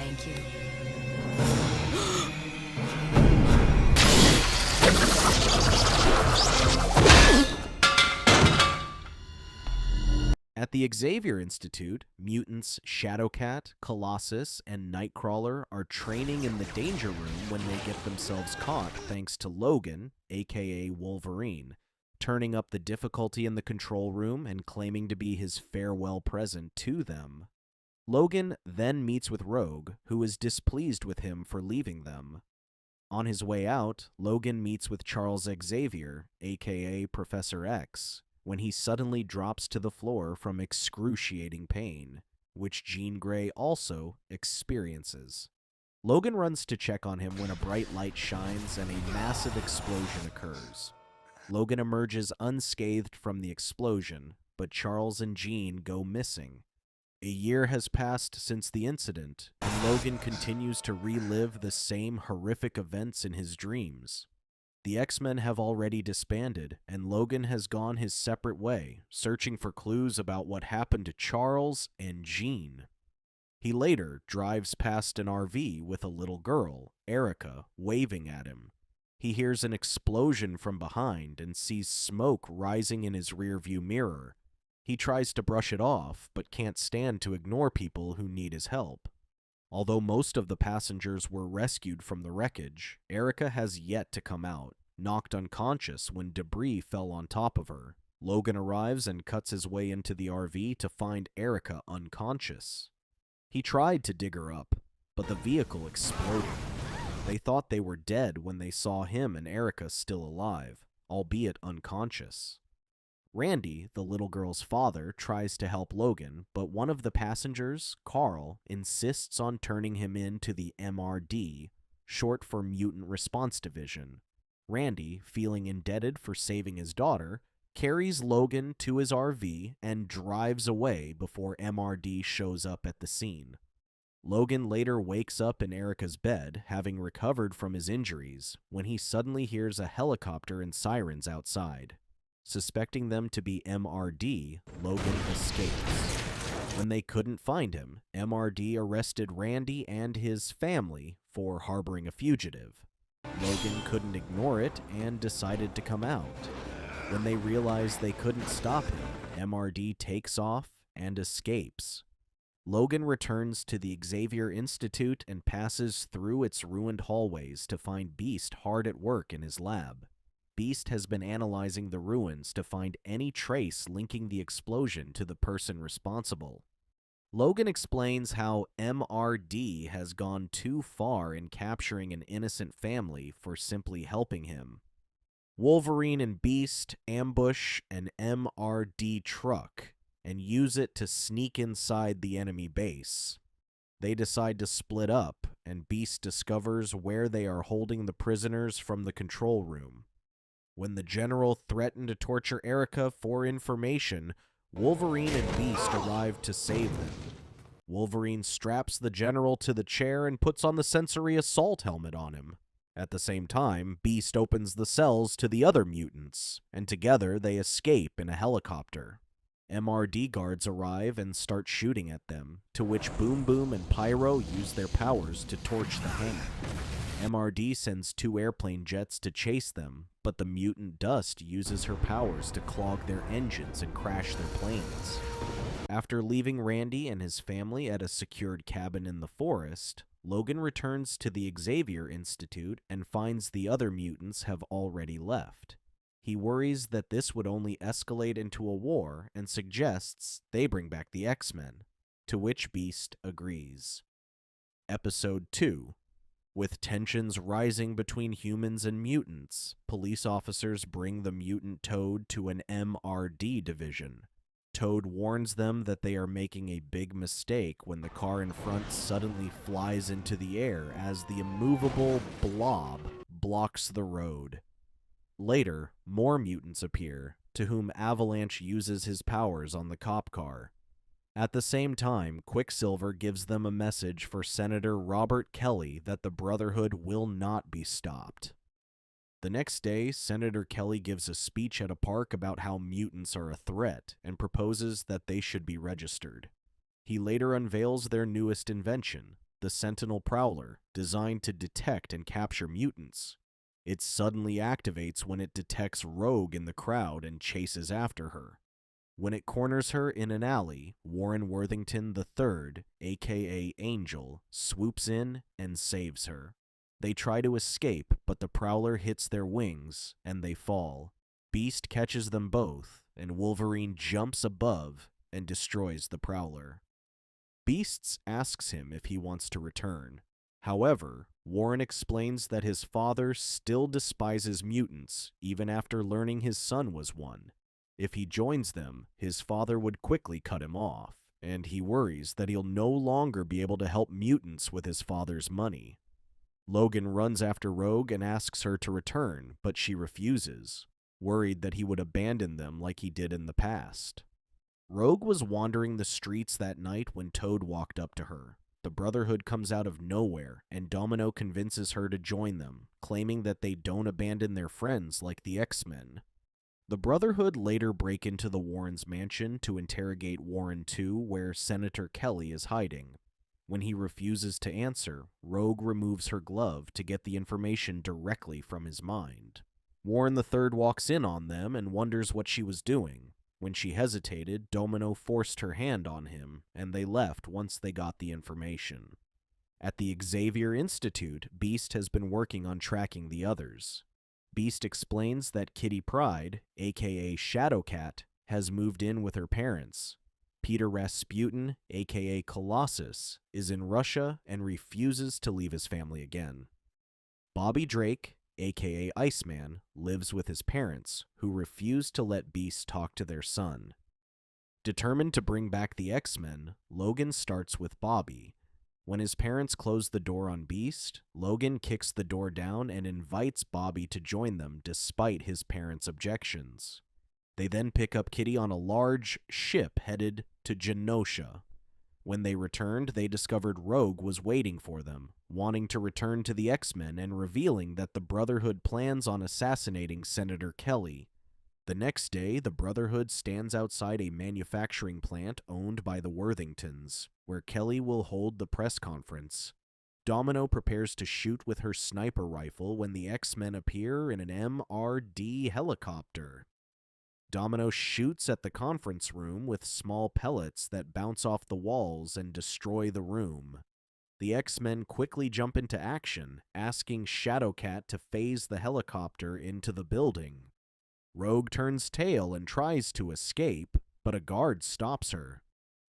thank you. At the Xavier Institute, mutants Shadowcat, Colossus, and Nightcrawler are training in the Danger Room when they get themselves caught thanks to Logan, aka Wolverine, turning up the difficulty in the control room and claiming to be his farewell present to them. Logan then meets with Rogue, who is displeased with him for leaving them. On his way out, Logan meets with Charles Xavier, aka Professor X, when he suddenly drops to the floor from excruciating pain, which Jean Grey also experiences. Logan runs to check on him when a bright light shines and a massive explosion occurs. Logan emerges unscathed from the explosion, but Charles and Jean go missing. A year has passed since the incident, and Logan continues to relive the same horrific events in his dreams. The X-Men have already disbanded, and Logan has gone his separate way, searching for clues about what happened to Charles and Jean. He later drives past an RV with a little girl, Erica, waving at him. He hears an explosion from behind and sees smoke rising in his rearview mirror. He tries to brush it off, but can't stand to ignore people who need his help. Although most of the passengers were rescued from the wreckage, Erica has yet to come out, knocked unconscious when debris fell on top of her. Logan arrives and cuts his way into the RV to find Erica unconscious. He tried to dig her up, but the vehicle exploded. They thought they were dead when they saw him and Erica still alive, albeit unconscious. Randy, the little girl's father, tries to help Logan, but one of the passengers, Carl, insists on turning him in to the MRD, short for Mutant Response Division. Randy, feeling indebted for saving his daughter, carries Logan to his RV and drives away before MRD shows up at the scene. Logan later wakes up in Erica's bed, having recovered from his injuries, when he suddenly hears a helicopter and sirens outside. Suspecting them to be MRD, Logan escapes. When they couldn't find him, MRD arrested Randy and his family for harboring a fugitive. Logan couldn't ignore it and decided to come out. When they realized they couldn't stop him, MRD takes off and escapes. Logan returns to the Xavier Institute and passes through its ruined hallways to find Beast hard at work in his lab. Beast has been analyzing the ruins to find any trace linking the explosion to the person responsible. Logan explains how MRD has gone too far in capturing an innocent family for simply helping him. Wolverine and Beast ambush an MRD truck and use it to sneak inside the enemy base. They decide to split up, and Beast discovers where they are holding the prisoners from the control room. When the general threatened to torture Erica for information, Wolverine and Beast arrive to save them. Wolverine straps the general to the chair and puts on the sensory assault helmet on him. At the same time, Beast opens the cells to the other mutants, and together they escape in a helicopter. MRD guards arrive and start shooting at them, to which Boom Boom and Pyro use their powers to torch the hangar. MRD sends 2 airplane jets to chase them, but the mutant Dust uses her powers to clog their engines and crash their planes. After leaving Randy and his family at a secured cabin in the forest, Logan returns to the Xavier Institute and finds the other mutants have already left. He worries that this would only escalate into a war and suggests they bring back the X-Men, to which Beast agrees. Episode 2. With tensions rising between humans and mutants, police officers bring the mutant Toad to an MRD division. Toad warns them that they are making a big mistake when the car in front suddenly flies into the air as the immovable blob blocks the road. Later, more mutants appear, to whom Avalanche uses his powers on the cop car. At the same time, Quicksilver gives them a message for Senator Robert Kelly that the Brotherhood will not be stopped. The next day, Senator Kelly gives a speech at a park about how mutants are a threat and proposes that they should be registered. He later unveils their newest invention, the Sentinel Prowler, designed to detect and capture mutants. It suddenly activates when it detects Rogue in the crowd and chases after her. When it corners her in an alley, Warren Worthington III, aka Angel, swoops in and saves her. They try to escape, but the Prowler hits their wings, and they fall. Beast catches them both, and Wolverine jumps above and destroys the Prowler. Beast asks him if he wants to return. However, Warren explains that his father still despises mutants, even after learning his son was one. If he joins them, his father would quickly cut him off, and he worries that he'll no longer be able to help mutants with his father's money. Logan runs after Rogue and asks her to return, but she refuses, worried that he would abandon them like he did in the past. Rogue was wandering the streets that night when Toad walked up to her. The Brotherhood comes out of nowhere, and Domino convinces her to join them, claiming that they don't abandon their friends like the X-Men. The Brotherhood later break into the Warrens' mansion to interrogate Warren 2, where Senator Kelly is hiding. When he refuses to answer, Rogue removes her glove to get the information directly from his mind. Warren III walks in on them and wonders what she was doing. When she hesitated, Domino forced her hand on him, and they left once they got the information. At the Xavier Institute, Beast has been working on tracking the others. Beast explains that Kitty Pryde, aka Shadowcat, has moved in with her parents. Peter Rasputin, aka Colossus, is in Russia and refuses to leave his family again. Bobby Drake, aka Iceman, lives with his parents, who refuse to let Beast talk to their son. Determined to bring back the X-Men, Logan starts with Bobby. When his parents close the door on Beast, Logan kicks the door down and invites Bobby to join them despite his parents' objections. They then pick up Kitty on a large ship headed to Genosha. When they returned, they discovered Rogue was waiting for them, wanting to return to the X-Men and revealing that the Brotherhood plans on assassinating Senator Kelly. The next day, the Brotherhood stands outside a manufacturing plant owned by the Worthingtons, where Kelly will hold the press conference. Domino prepares to shoot with her sniper rifle when the X-Men appear in an MRD helicopter. Domino shoots at the conference room with small pellets that bounce off the walls and destroy the room. The X-Men quickly jump into action, asking Shadowcat to phase the helicopter into the building. Rogue turns tail and tries to escape, but a guard stops her.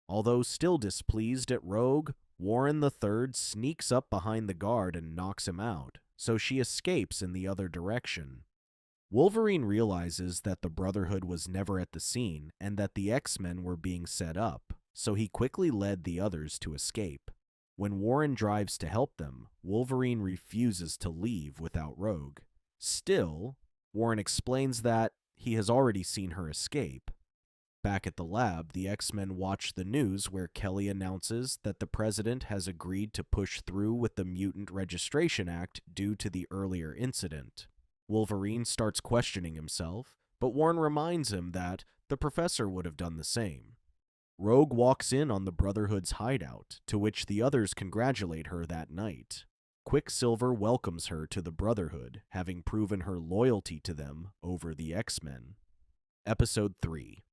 Although still displeased at Rogue, Warren III sneaks up behind the guard and knocks him out, so she escapes in the other direction. Wolverine realizes that the Brotherhood was never at the scene and that the X-Men were being set up, so he quickly led the others to escape. When Warren drives to help them, Wolverine refuses to leave without Rogue. Still, Warren explains that he has already seen her escape. Back at the lab, the X-Men watch the news where Kelly announces that the president has agreed to push through with the Mutant Registration Act due to the earlier incident. Wolverine starts questioning himself, but Warren reminds him that the professor would have done the same. Rogue walks in on the Brotherhood's hideout, to which the others congratulate her that night. Quicksilver welcomes her to the Brotherhood, having proven her loyalty to them over the X-Men. Episode 3.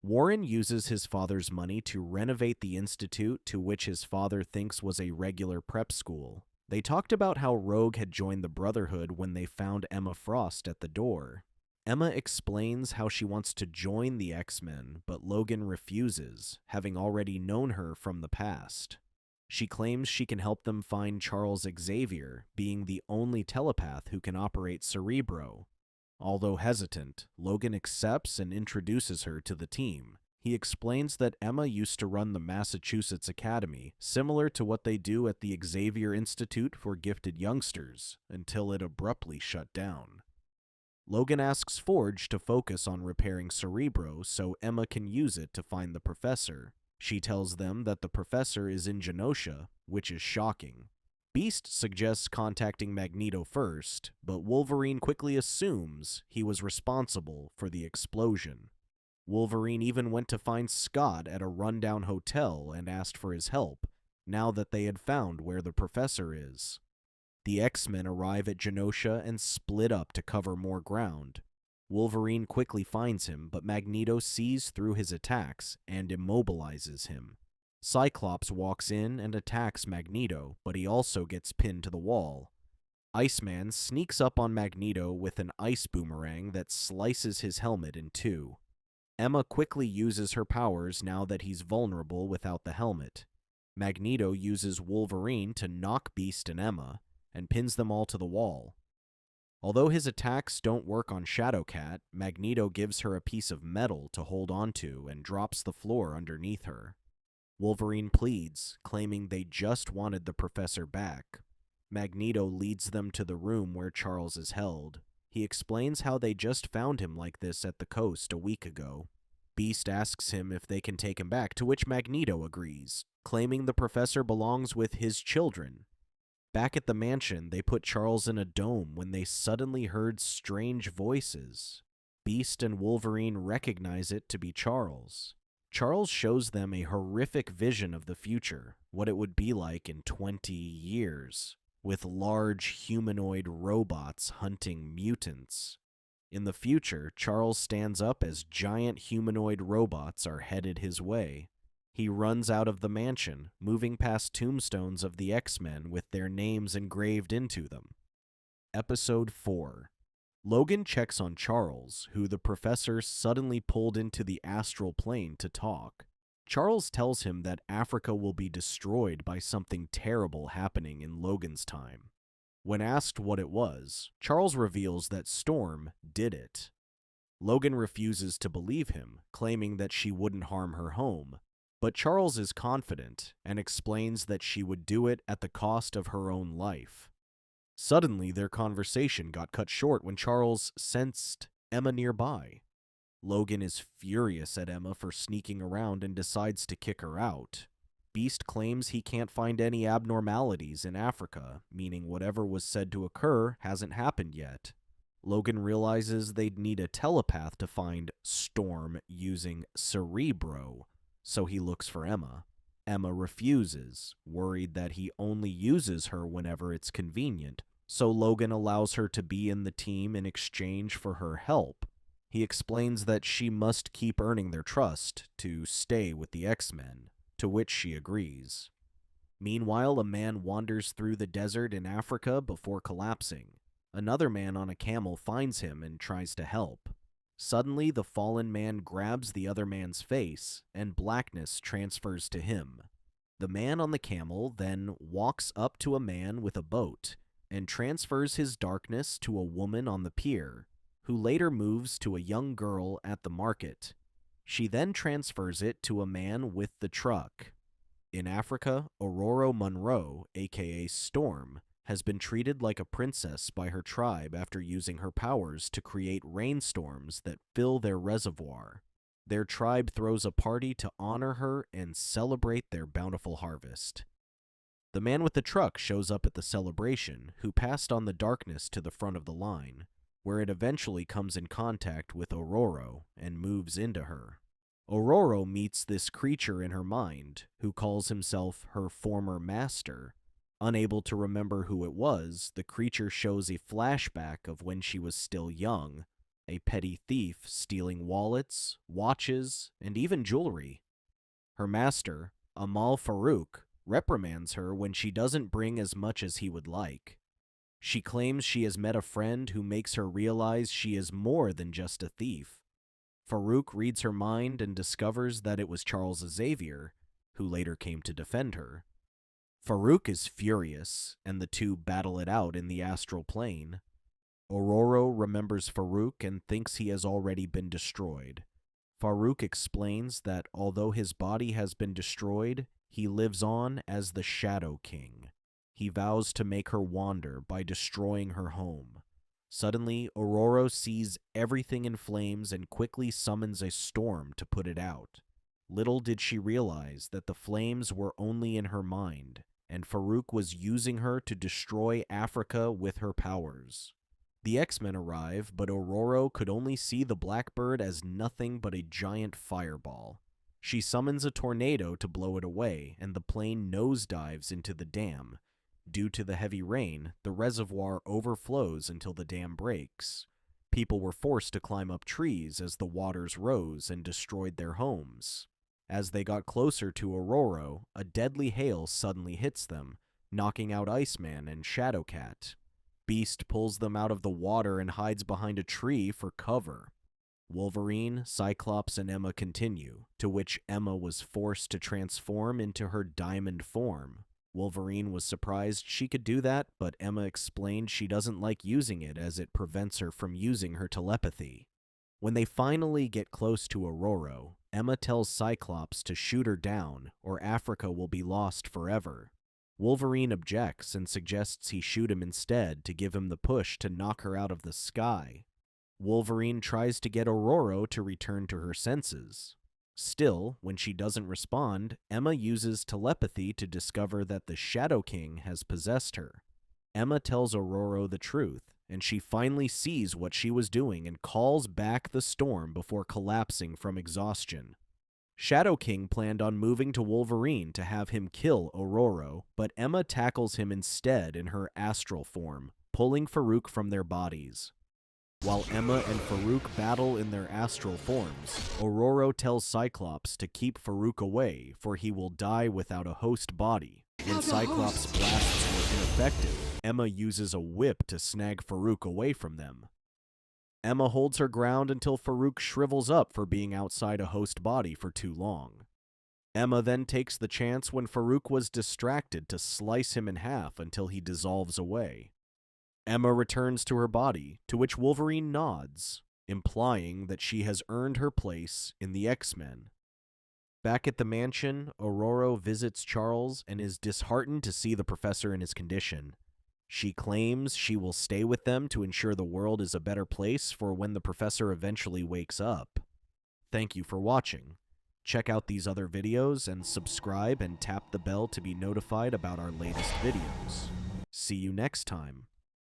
Warren uses his father's money to renovate the institute to which his father thinks was a regular prep school. They talked about how Rogue had joined the Brotherhood when they found Emma Frost at the door. Emma explains how she wants to join the X-Men, but Logan refuses, having already known her from the past. She claims she can help them find Charles Xavier, being the only telepath who can operate Cerebro. Although hesitant, Logan accepts and introduces her to the team. He explains that Emma used to run the Massachusetts Academy, similar to what they do at the Xavier Institute for Gifted Youngsters, until it abruptly shut down. Logan asks Forge to focus on repairing Cerebro so Emma can use it to find the professor. She tells them that the professor is in Genosha, which is shocking. Beast suggests contacting Magneto first, but Wolverine quickly assumes he was responsible for the explosion. Wolverine even went to find Scott at a rundown hotel and asked for his help, now that they had found where the professor is. The X-Men arrive at Genosha and split up to cover more ground. Wolverine quickly finds him, but Magneto sees through his attacks and immobilizes him. Cyclops walks in and attacks Magneto, but he also gets pinned to the wall. Iceman sneaks up on Magneto with an ice boomerang that slices his helmet in two. Emma quickly uses her powers now that he's vulnerable without the helmet. Magneto uses Wolverine to knock Beast and Emma, and pins them all to the wall. Although his attacks don't work on Shadowcat, Magneto gives her a piece of metal to hold onto and drops the floor underneath her. Wolverine pleads, claiming they just wanted the professor back. Magneto leads them to the room where Charles is held. He explains how they just found him like this at the coast a week ago. Beast asks him if they can take him back, to which Magneto agrees, claiming the professor belongs with his children. Back at the mansion, they put Charles in a dome when they suddenly heard strange voices. Beast and Wolverine recognize it to be Charles. Charles shows them a horrific vision of the future, what it would be like in 20 years, with large humanoid robots hunting mutants. In the future, Charles stands up as giant humanoid robots are headed his way. He runs out of the mansion, moving past tombstones of the X-Men with their names engraved into them. Episode 4. Logan checks on Charles, who the professor suddenly pulled into the astral plane to talk. Charles tells him that Africa will be destroyed by something terrible happening in Logan's time. When asked what it was, Charles reveals that Storm did it. Logan refuses to believe him, claiming that she wouldn't harm her home. But Charles is confident and explains that she would do it at the cost of her own life. Suddenly, their conversation got cut short when Charles sensed Emma nearby. Logan is furious at Emma for sneaking around and decides to kick her out. Beast claims he can't find any abnormalities in Africa, meaning whatever was said to occur hasn't happened yet. Logan realizes they'd need a telepath to find Storm using Cerebro, so he looks for Emma. Emma refuses, worried that he only uses her whenever it's convenient, so Logan allows her to be in the team in exchange for her help. He explains that she must keep earning their trust to stay with the X-Men, to which she agrees. Meanwhile, a man wanders through the desert in Africa before collapsing. Another man on a camel finds him and tries to help. Suddenly, the fallen man grabs the other man's face, and blackness transfers to him. The man on the camel then walks up to a man with a boat, and transfers his darkness to a woman on the pier, who later moves to a young girl at the market. She then transfers it to a man with the truck. In Africa, Aurora Monroe, aka Storm, has been treated like a princess by her tribe after using her powers to create rainstorms that fill their reservoir. Their tribe throws a party to honor her and celebrate their bountiful harvest. The man with the truck shows up at the celebration, who passed on the darkness to the front of the line, where it eventually comes in contact with Aurora and moves into her. Aurora meets this creature in her mind, who calls himself her former master. Unable to remember who it was, the creature shows a flashback of when she was still young, a petty thief stealing wallets, watches, and even jewelry. Her master, Amal Farouk, reprimands her when she doesn't bring as much as he would like. She claims she has met a friend who makes her realize she is more than just a thief. Farouk reads her mind and discovers that it was Charles Xavier, who later came to defend her. Farouk is furious, and the two battle it out in the astral plane. Aurora remembers Farouk and thinks he has already been destroyed. Farouk explains that although his body has been destroyed, he lives on as the Shadow King. He vows to make her wander by destroying her home. Suddenly, Aurora sees everything in flames and quickly summons a storm to put it out. Little did she realize that the flames were only in her mind, and Farouk was using her to destroy Africa with her powers. The X-Men arrive, but Aurora could only see the Blackbird as nothing but a giant fireball. She summons a tornado to blow it away, and the plane nosedives into the dam. Due to the heavy rain, the reservoir overflows until the dam breaks. People were forced to climb up trees as the waters rose and destroyed their homes. As they got closer to Aurora, a deadly hail suddenly hits them, knocking out Iceman and Shadowcat. Beast pulls them out of the water and hides behind a tree for cover. Wolverine, Cyclops, and Emma continue, to which Emma was forced to transform into her diamond form. Wolverine was surprised she could do that, but Emma explained she doesn't like using it as it prevents her from using her telepathy. When they finally get close to Aurora, Emma tells Cyclops to shoot her down, or Africa will be lost forever. Wolverine objects and suggests he shoot him instead to give him the push to knock her out of the sky. Wolverine tries to get Aurora to return to her senses. Still, when she doesn't respond, Emma uses telepathy to discover that the Shadow King has possessed her. Emma tells Aurora the truth, and she finally sees what she was doing and calls back the storm before collapsing from exhaustion. Shadow King planned on moving to Wolverine to have him kill Aurora, but Emma tackles him instead in her astral form, pulling Farouk from their bodies. While Emma and Farouk battle in their astral forms, Aurora tells Cyclops to keep Farouk away, for he will die without a host body. When Cyclops' blasts were ineffective, Emma uses a whip to snag Farouk away from them. Emma holds her ground until Farouk shrivels up for being outside a host body for too long. Emma then takes the chance when Farouk was distracted to slice him in half until he dissolves away. Emma returns to her body, to which Wolverine nods, implying that she has earned her place in the X-Men. Back at the mansion, Aurora visits Charles and is disheartened to see the professor in his condition. She claims she will stay with them to ensure the world is a better place for when the professor eventually wakes up. Thank you for watching. Check out these other videos and subscribe and tap the bell to be notified about our latest videos. See you next time.